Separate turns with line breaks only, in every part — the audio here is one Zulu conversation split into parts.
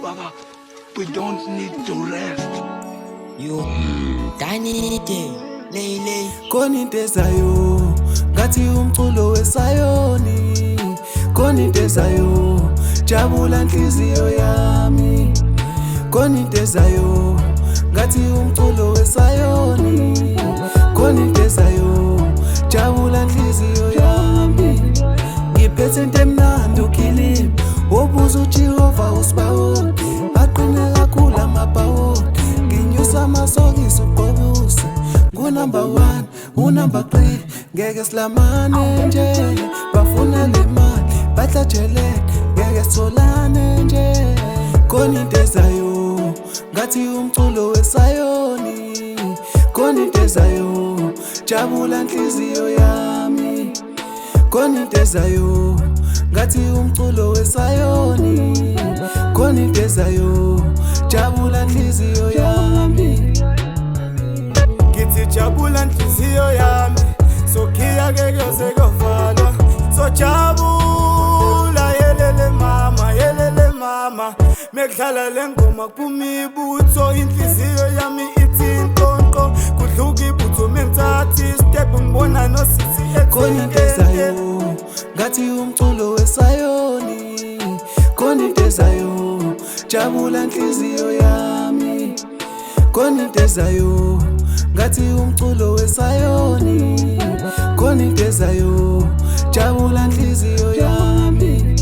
Baba, we don't need to rest.
You Danite Lele
Konitezayo ngathi umculo wesayoni Konitezayo jabula nhliziyo yami Konitezayo ngathi umculo wesayoni Konitezayo jabula nhliziyo yami Ngiphethe into emnandi ukhilima Obuza uJehova usibawo aqine kakhulu amabawo Nginyusa amasokisi uqobuse Number 1, number 3 ngeke silamane nje bafuna le mali bathatheleke ngeke sitholane nje Konitezayo ngathi umculo wesayoni Konitezayo jabula nhliziyo yami Konitezayo ngathi umculo wesayoni Konitezayo jabula nhliziyo yami
Jabula nhliziyo yami sokhiya ke kuyosekovalwa so jabula yelele mama mekudlala lengoma kuphuma ibutho inhliziyo yami ithi inkonqo kudluka ibutho mengithatha istep ngibona nosisi
Konitezayo ngathi umculo wesayoni Konitezayo jabula nhliziyo yami Konitezayo ngathi umculo wesayoni Konitezayo jabula nhliziyo yami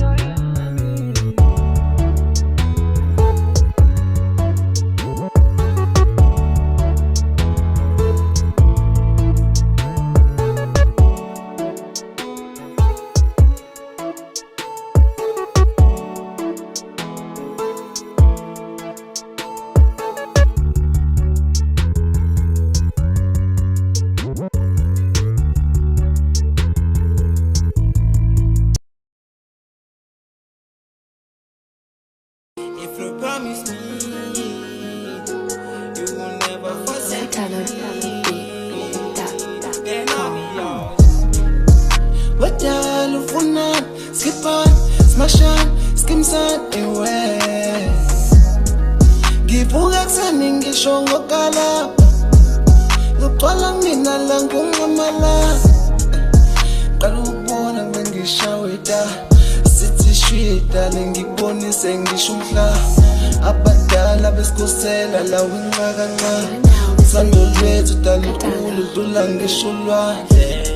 If you promise me you will never forsake me then I'll be yours
Wadala ufuna skip on smash on skims on away Ngivuka kuseni ngisho ngokala Ngicwala mina la ngungamala Qala ukubona ngishaweda Sithi shwida lengikubonise ngisho umhla Abadala besikhosela la winqa kancane Usando lwethu dala inkulu dula ngisho lwandle